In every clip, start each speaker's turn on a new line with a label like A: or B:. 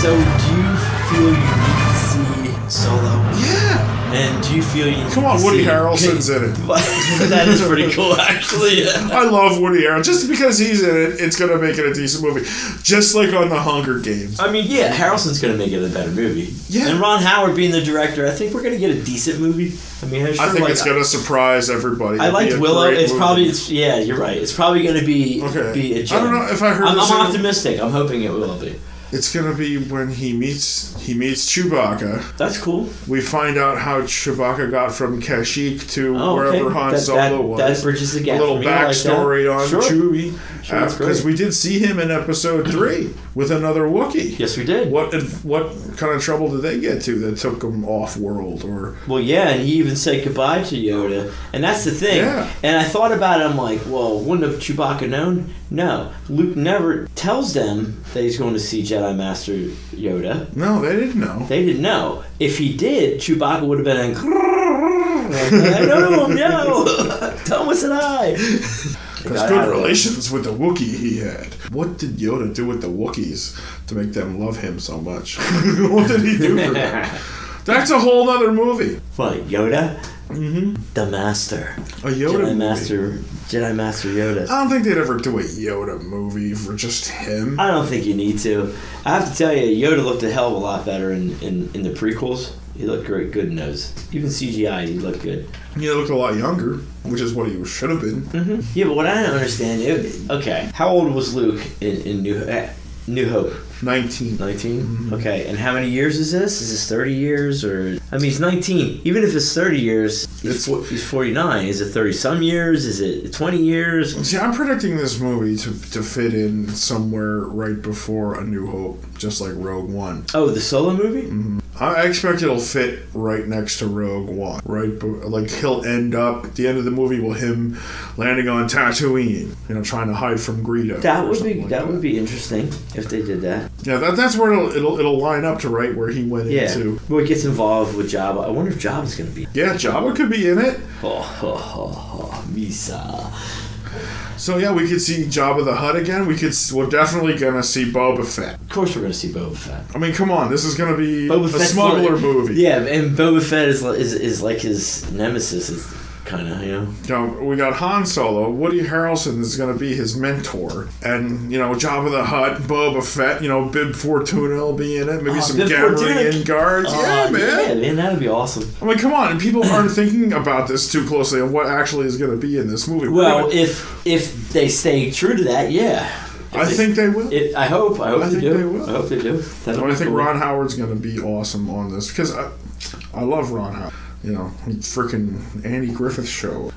A: So, do you feel you need to see Solo?
B: Yeah.
A: And do you feel you need
B: Come on,
A: to
B: Woody
A: see...
B: Harrelson's in it.
A: That is pretty cool, actually.
B: I love Woody Harrelson. Just because he's in it, it's going to make it a decent movie. Just like on The Hunger Games.
A: I mean, yeah, Harrelson's going to make it a better movie. Yeah. And Ron Howard being the director, I think we're going to get a decent movie. I mean,
B: I think it's going to surprise everybody.
A: I liked Willow. Yeah, you're right. It's probably going to be a gem.
B: I don't know if I heard
A: I'm optimistic. I'm hoping it will be.
B: It's gonna be when he meets Chewbacca.
A: That's cool.
B: We find out how Chewbacca got from Kashyyyk to wherever Han Solo was.
A: That bridges the gap.
B: A little backstory on Chewie.
A: Sure,
B: because we did see him in Episode 3 with another Wookiee.
A: Yes, we did.
B: What kind of trouble did they get to that took them off world?
A: Well, yeah, and he even said goodbye to Yoda, and that's the thing. Yeah. And I thought about it. I'm like, well, wouldn't have Chewbacca known? No, Luke never tells them that he's going to see Jedi Master Yoda.
B: No, they didn't know.
A: They didn't know. If he did, Chewbacca would have been like, I know him, no. Thomas and I.
B: Because good relations with the Wookiee he had. What did Yoda do with the Wookiees to make them love him so much? What did he do for them? That's a whole other movie.
A: What, Yoda?
B: Mm-hmm.
A: The Master.
B: A Yoda
A: Jedi Master Yoda.
B: I don't think they'd ever do a Yoda movie for just him.
A: I don't think you need to. I have to tell you, Yoda looked a hell of a lot better in the prequels. He looked great, good in those. Even CGI, he looked good.
B: He looked a lot younger, which is what he should have been.
A: Mm-hmm. Yeah, but what I don't understand... Okay, how old was Luke in New Hope?
B: 19.
A: 19?
B: Mm-hmm.
A: Okay, and how many years is this? Is this 30 years? Or I mean, he's 19. Even if it's 30 years, he's 49. Is it 30-some years? Is it 20 years?
B: See, I'm predicting this movie to fit in somewhere right before A New Hope, just like Rogue One.
A: Oh, the Solo movie?
B: Mm-hmm. I expect it'll fit right next to Rogue One. Right, like he'll end up at the end of the movie with him landing on Tatooine, trying to hide from Greedo.
A: That would be interesting if they did that.
B: Yeah, that's where it'll line up to right where he went into.
A: Well, he gets involved with Jabba. I wonder if Jabba's going to be.
B: Yeah, Jabba could be in it.
A: Misa.
B: So yeah, we could see Jabba the Hutt again. We're definitely gonna see Boba Fett.
A: Of course, we're gonna see Boba Fett.
B: I mean, come on, this is gonna be a smuggler movie.
A: Yeah, and Boba Fett is like his nemesis. It's kind of,
B: we got Han Solo. Woody Harrelson is gonna be his mentor, and Jabba the Hutt, Boba Fett. Bib Fortuna will be in it. Maybe some Gamorrean guards. Yeah, man.
A: Yeah, man, that'd be awesome.
B: I mean, come on, and people aren't thinking about this too closely on what actually is gonna be in this movie.
A: Well, if they stay true to that, yeah.
B: I think they will.
A: I hope they do.
B: They will.
A: I hope they do.
B: I think Ron Howard's going to be awesome on this because I love Ron Howard. Freaking Andy Griffith Show.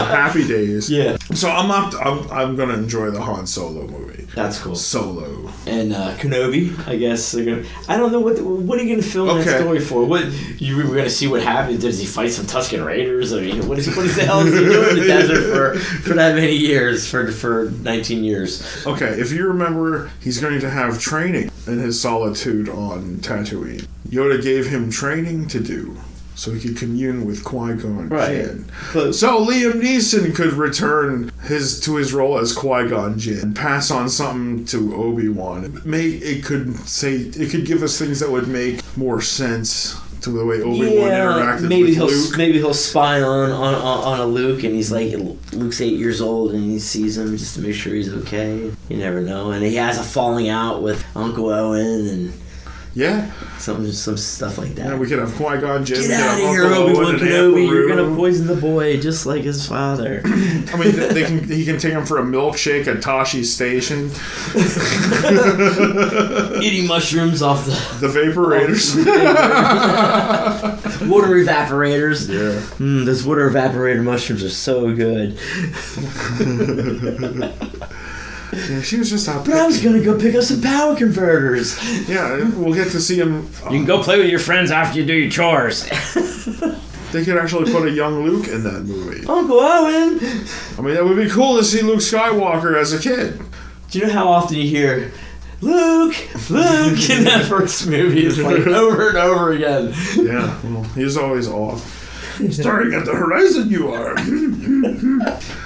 B: Happy Days.
A: Yeah.
B: So I'm going to enjoy the Han Solo movie.
A: That's cool.
B: Solo.
A: And Kenobi, I guess they're gonna. I don't know what are you gonna film that story for? What we're gonna see what happens? Does he fight some Tusken Raiders? I mean, what the hell is he doing in the desert for that many years? For 19 years.
B: Okay, if you remember, he's going to have training in his solitude on Tatooine. Yoda gave him training to do so he could commune with Qui-Gon Jinn. So Liam Neeson could return to his role as Qui-Gon Jinn and pass on something to Obi-Wan. It could give us things that would make more sense to the way Obi-Wan interacted with Luke.
A: Maybe he'll spy on a Luke, and he's like, Luke's 8 years old, and he sees him just to make sure he's okay. You never know. And he has a falling out with Uncle Owen, and some stuff like that.
B: Yeah, we could have Qui-Gon Jinn.
A: Get out of here, Obi-Wan Kenobi! You're gonna poison the boy just like his father.
B: I mean, he can take him for a milkshake at Toshi's station.
A: Eating mushrooms off the
B: vaporators.
A: Water evaporators.
B: Yeah.
A: Those water evaporator mushrooms are so good.
B: Yeah, she was just out.
A: But I was gonna go pick up some power converters.
B: Yeah, we'll get to see him.
A: You can go play with your friends after you do your chores.
B: They could actually put a young Luke in that movie.
A: Uncle Owen!
B: I mean, that would be cool to see Luke Skywalker as a kid.
A: Do you know how often you hear Luke in that first movie? It's like over and over again.
B: Yeah, well, he's always off. Starting at the horizon you are.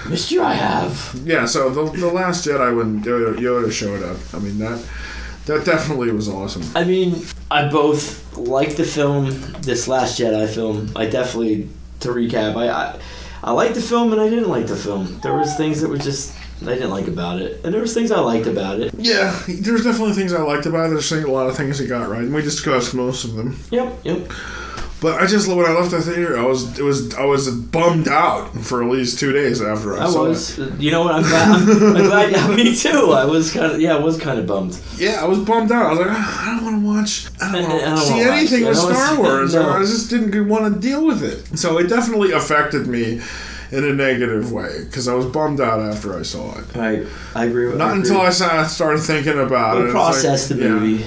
A: Missed you I have.
B: Yeah, so the Last Jedi, when Yoda showed up, I mean, That definitely was awesome.
A: I mean, I both liked the film, this Last Jedi film. I definitely, to recap, I liked the film and I didn't like the film. There was things that were just I didn't like about it, and there was things I liked about it.
B: Yeah, there's definitely things I liked about it. There's a lot of things it got right, and we discussed most of them.
A: Yep.
B: But when I left the theater, I was bummed out for at least 2 days after I saw it.
A: You know what? I'm glad. Yeah, me too. I was kind of bummed.
B: Yeah, I was bummed out. I was like, I don't want to watch. I don't want to see anything with Star Wars. No. I just didn't want to deal with it. So it definitely affected me in a negative way because I was bummed out after I saw it.
A: I agree with.
B: Not until I started thinking about it.
A: Process the movie.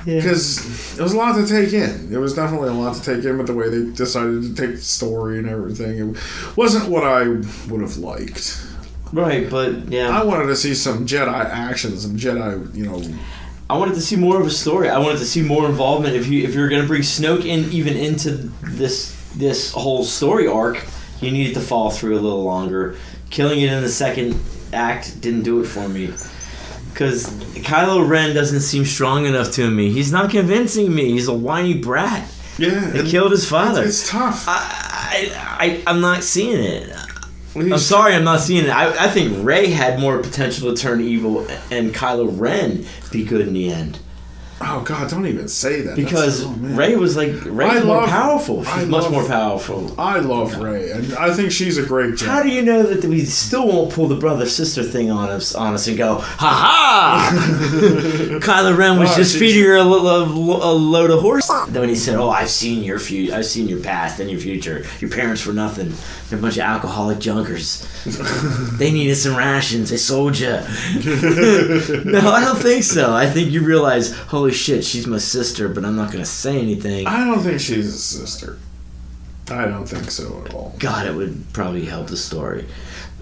B: Because it was a lot to take in. It was definitely a lot to take in with the way they decided to take the story and everything. It wasn't what I would have liked.
A: Right, but yeah.
B: I wanted to see some Jedi action, some Jedi,
A: I wanted to see more of a story. I wanted to see more involvement. If you're going to bring Snoke even into this whole story arc, you needed to follow through a little longer. Killing it in the second act didn't do it for me. Because Kylo Ren doesn't seem strong enough to me. He's not convincing me. He's a whiny brat.
B: Yeah.
A: He killed his father.
B: It's tough.
A: I'm not seeing it. I'm sorry, I'm not seeing it. I think Rey had more potential to turn evil and Kylo Ren be good in the end.
B: Oh God! Don't even say that.
A: Because Rey was more powerful. She's much more powerful.
B: I love Rey, and I think she's a great Jedi.
A: How do you know that we still won't pull the brother-sister thing on us and go, ha ha? Kylo Ren was just feeding her a load of horse. Then he said, "Oh, I've seen your past and your future. Your parents were nothing. They're a bunch of alcoholic junkers. They needed some rations. They sold you." No, I don't think so. I think you realize, holy shit, she's my sister, but I'm not going to say anything.
B: I don't think she's a sister. I don't think so at all.
A: God, it would probably help the story.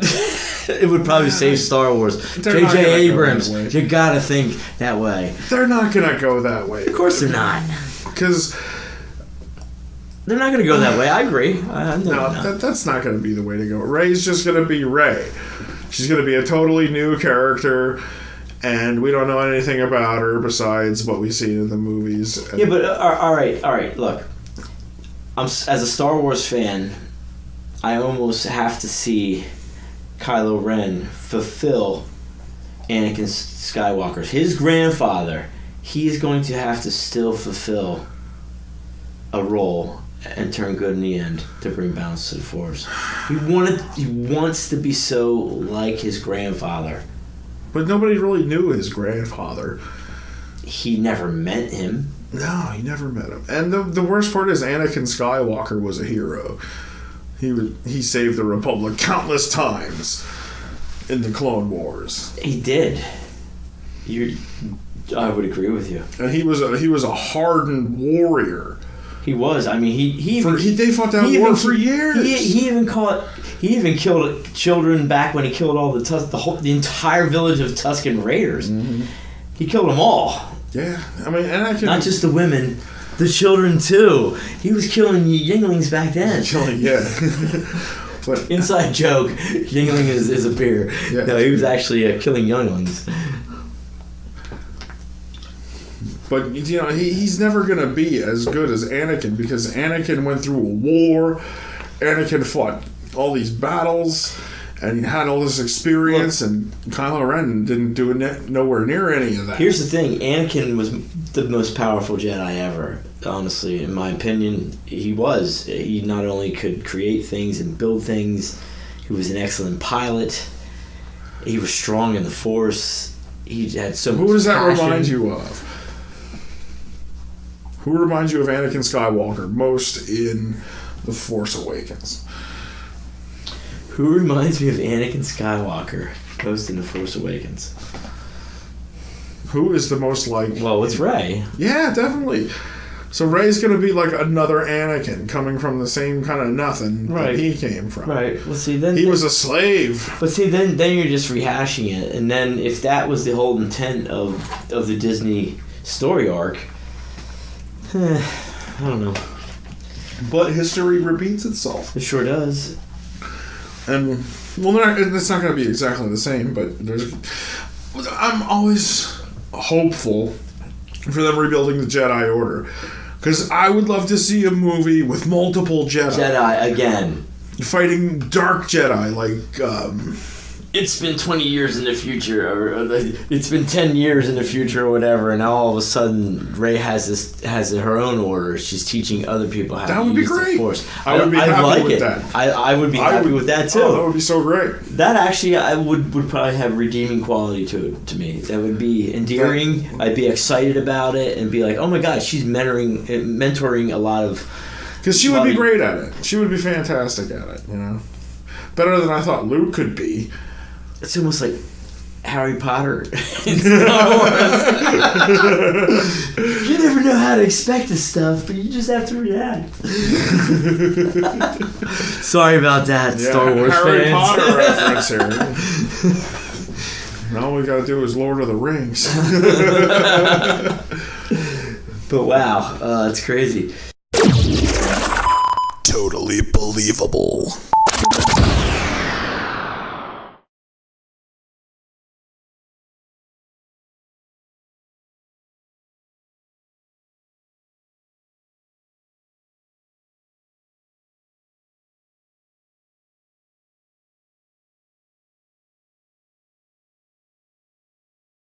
A: It would probably save Star Wars. J.J. Abrams, you got to think that way.
B: They're not going to go that way.
A: Of course they're not.
B: Because
A: they're not going to go that way. I agree.
B: That's not going to be the way to go. Rey's just going to be Rey. She's going to be a totally new character. And we don't know anything about her besides what we see in the movies.
A: Yeah, but all right. Look, as a Star Wars fan, I almost have to see Kylo Ren fulfill Anakin Skywalker. His grandfather, he is going to have to still fulfill a role and turn good in the end to bring balance to the Force. He wants to be so like his grandfather.
B: But nobody really knew his grandfather.
A: He never met him.
B: No, he never met him. And the worst part is Anakin Skywalker was a hero. He saved the Republic countless times in the Clone Wars.
A: He did. I would agree with you.
B: And he was a hardened warrior.
A: He was. I mean,
B: they fought that war for years.
A: He even killed children back when he killed all the entire village of Tusken Raiders. Mm-hmm. He killed them all.
B: Yeah, I mean,
A: not just the women, the children too. He was killing Yinglings back then. But inside joke, Yingling is a beer. Yeah. No, he was actually killing younglings.
B: But, he's never going to be as good as Anakin because Anakin went through a war. Anakin fought all these battles and he had all this experience. Look, and Kylo Ren didn't do nowhere near any of that.
A: Here's the thing. Anakin was the most powerful Jedi ever. Honestly, in my opinion, he was. He not only could create things and build things, he was an excellent pilot. He was strong in the Force. He had so much passion.
B: Who does that remind you of? Who reminds you of Anakin Skywalker most in The Force Awakens?
A: Who reminds me of Anakin Skywalker most in The Force Awakens?
B: Who is the most like...
A: Well, it's Rey.
B: Yeah, definitely. So Rey's going to be like another Anakin coming from the same kind of nothing that he came from.
A: Right. Well, see, then...
B: He was a slave.
A: But see, then you're just rehashing it. And then if that was the whole intent of the Disney story arc... I don't know.
B: But history repeats itself.
A: It sure does.
B: And, it's not going to be exactly the same, but I'm always hopeful for them rebuilding the Jedi Order. Because I would love to see a movie with multiple
A: Jedi again.
B: Fighting dark Jedi, like...
A: It's been 20 years in the future, or it's been 10 years in the future, or whatever, and now all of a sudden Rey has her own order. She's teaching other people how to use the Force.
B: I would be happy with that.
A: I would be happy with that too.
B: Oh, that would be so great.
A: That actually, I would probably have redeeming quality to me. That would be endearing. I'd be excited about it and be like, oh my God, she's mentoring a lot of.
B: Because she would be great at it. She would be fantastic at it. You know, better than I thought Luke could be.
A: It's almost like Harry Potter in Star Wars. You never know how to expect this stuff, but you just have to react. Sorry about that, Star Wars
B: Harry
A: fans.
B: Potter reference here. And all we gotta do is Lord of the Rings.
A: But wow, it's crazy.
C: Totally believable.